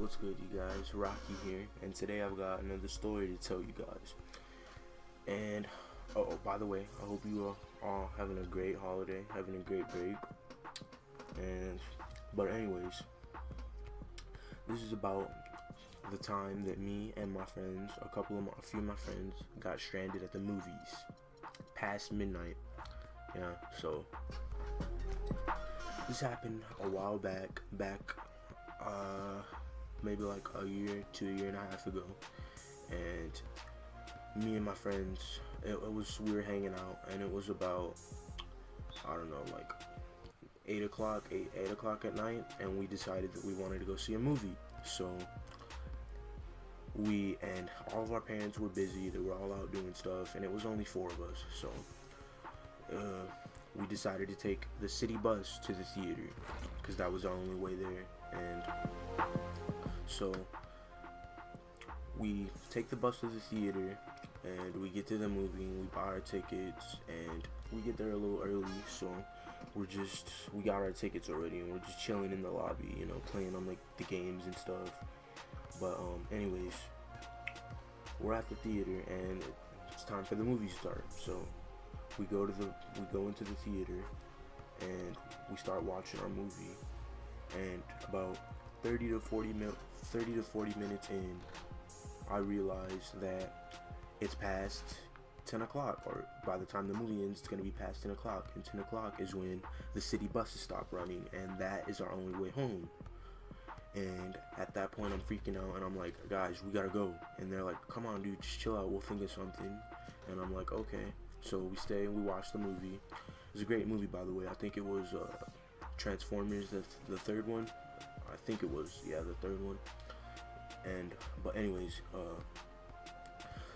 What's good, you guys? Rocky here, and today I've got another story to tell you guys. And by the way, I hope you are all having a great holiday, having a great break. But anyways, this is about the time that me and my friends, a few of my friends, got stranded at the movies past midnight. Yeah, so this happened a while back, maybe like a year to a year and a half ago, and me and my friends, we were hanging out, and it was about, I don't know, like 8 o'clock at night, and we decided that we wanted to go see a movie. So and all of our parents were busy, they were all out doing stuff, and it was only 4 of us, so we decided to take the city bus to the theater, because that was our only way there. And so we take the bus to the theater, and we get to the movie, and we buy our tickets, and we get there a little early, so we got our tickets already, and we're just chilling in the lobby, playing on like the games and stuff. But anyways, we're at the theater, and it's time for the movie to start. So we go into the theater, and we start watching our movie, and about 30 to 40 minutes in, I realize that it's past 10 o'clock, or by the time the movie ends, it's going to be past 10 o'clock, and 10 o'clock is when the city buses stop running, and that is our only way home. And at that point, I'm freaking out, and I'm like, guys, we gotta go. And they're like, come on, dude, just chill out, we'll think of something. And I'm like, okay. So we stay and we watch the movie. It was a great movie, by the way. I think it was Transformers, the third one. I think it was, yeah, the third one. But anyways,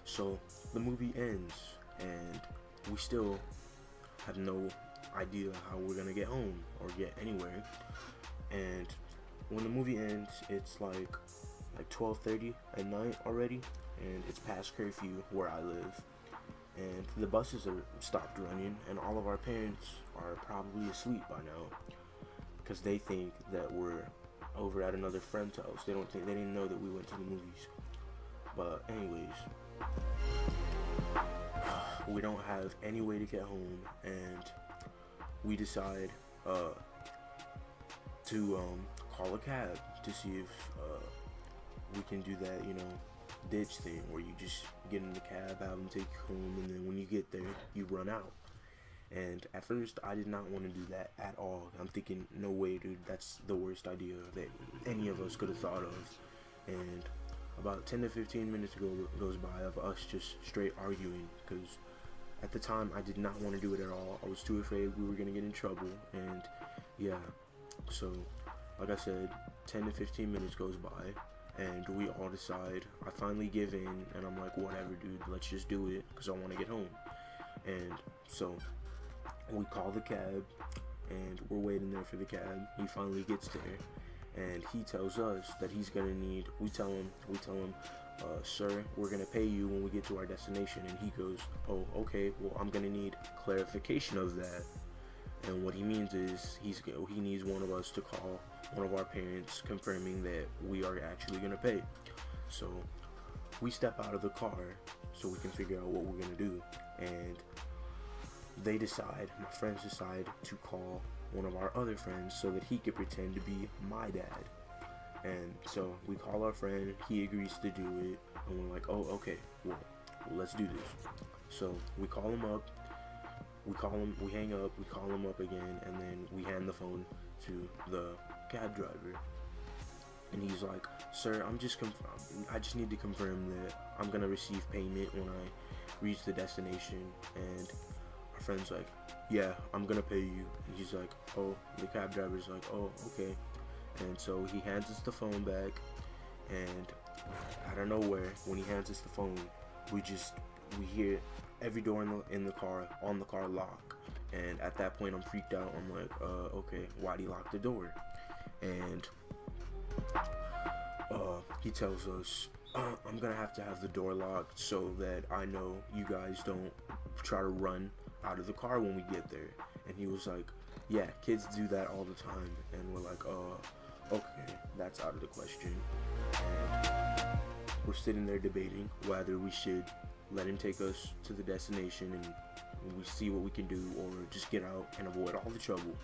so the movie ends, and we still have no idea how we're gonna get home or get anywhere. And when the movie ends, it's like 12:30 at night already, and it's past curfew where I live, and the buses are stopped running, and all of our parents are probably asleep by now, because they think that we're over at another friend's house. They didn't know that we went to the movies. But anyways, we don't have any way to get home, and we decide to call a cab to see if we can do that, ditch thing where you just get in the cab, have them take you home, and then when you get there, you run out. And at first, I did not want to do that at all. I'm thinking, no way, dude, that's the worst idea that any of us could have thought of. And about 10 to 15 minutes goes by of us just straight arguing, because at the time, I did not want to do it at all. I was too afraid we were going to get in trouble, and yeah, so like I said, 10 to 15 minutes goes by, and we all decide. I finally give in, and I'm like, whatever, dude, let's just do it, because I want to get home. And so we call the cab, and we're waiting there for the cab. He finally gets there, and he tells us that he's gonna need. We tell him, sir, we're gonna pay you when we get to our destination. And he goes, oh, okay, well, I'm gonna need clarification of that. And what he means is he needs one of us to call one of our parents confirming that we are actually gonna pay. So we step out of the car so we can figure out what we're gonna do, and my friends decide to call one of our other friends so that he could pretend to be my dad. And so we call our friend, he agrees to do it, and we're like, oh, okay, well, let's do this. So we call him up, we hang up, we call him up again, and then we hand the phone to the cab driver. And he's like, sir, I just need to confirm that I'm gonna receive payment when I reach the destination. And our friend's like, yeah, I'm gonna pay you. And he's like, oh, the cab driver's like, oh, okay. And so he hands us the phone back, and out of nowhere, when he hands us the phone, we hear every door on the car lock. And at that point, I'm freaked out. I'm like, okay, why'd he lock the door? And he tells us, I'm gonna have to have the door locked so that I know you guys don't try to run out of the car when we get there. And he was like, yeah, kids do that all the time. And we're like, okay, that's out of the question. And we're sitting there debating whether we should let him take us to the destination and we see what we can do, or just get out and avoid all the trouble.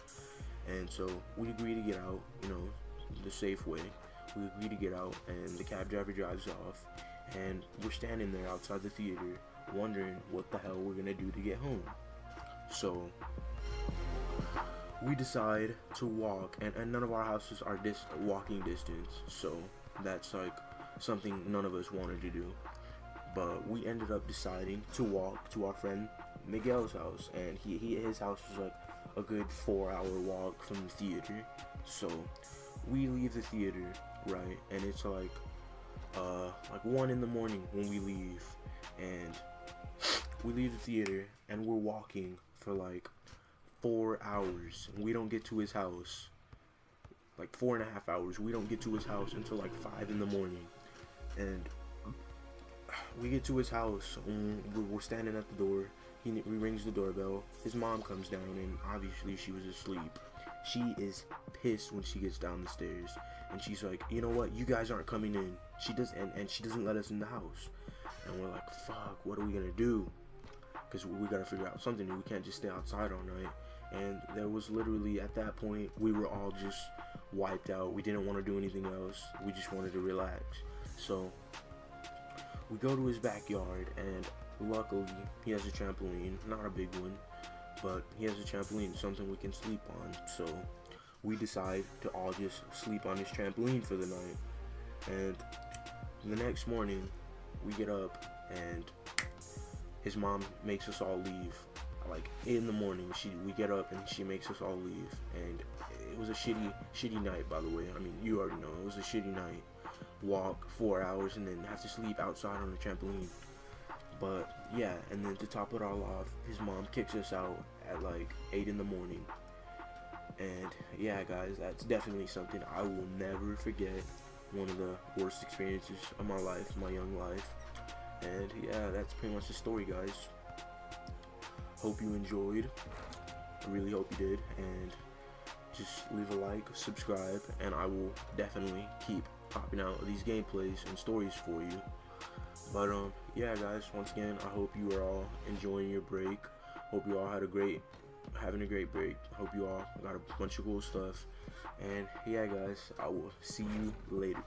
And so we agree to get out, you know, the safe way. We agree to get out, and the cab driver drives off, and we're standing there outside the theater wondering what the hell we're gonna do to get home. So we decide to walk, and none of our houses are walking distance, so that's like something none of us wanted to do. But we ended up deciding to walk to our friend Miguel's house, and his house was like a good 4-hour walk from the theater. So we leave the theater, right, and it's like 1 in the morning when we leave, and we leave the theater and we're walking for like 4 hours. We don't get to his house, like 4.5 hours. We don't get to his house until like 5 in the morning, and we get to his house. We're standing at the door. He rings the doorbell. His mom comes down, and obviously she was asleep. She is pissed when she gets down the stairs, and she's like, you know what, you guys aren't coming in. She does, and she doesn't let us in the house. And we're like, fuck, what are we gonna do? Because we gotta figure out something. We can't just stay outside all night. And there was literally, at that point, we were all just wiped out. We didn't want to do anything else. We just wanted to relax. So we go to his backyard, and luckily he has a trampoline. Not a big one, but he has a trampoline, something we can sleep on. So we decide to all just sleep on his trampoline for the night. And the next morning we get up, and his mom makes us all leave. Like 8 in the morning, we get up and she makes us all leave. And it was a shitty night, by the way. I mean, you already know, it was a shitty night. Walk 4 hours and then have to sleep outside on the trampoline. But yeah, and then to top it all off, his mom kicks us out at like 8 in the morning. And yeah, guys, that's definitely something I will never forget. One of the worst experiences of my life, my young life. And yeah, that's pretty much the story, guys. Hope you enjoyed. I really hope you did. And just leave a like, subscribe, and I will definitely keep popping out these gameplays and stories for you. But yeah, guys, once again, I hope you are all enjoying your break. Hope you all having a great break. Hope you all got a bunch of cool stuff. And yeah, guys, I will see you later.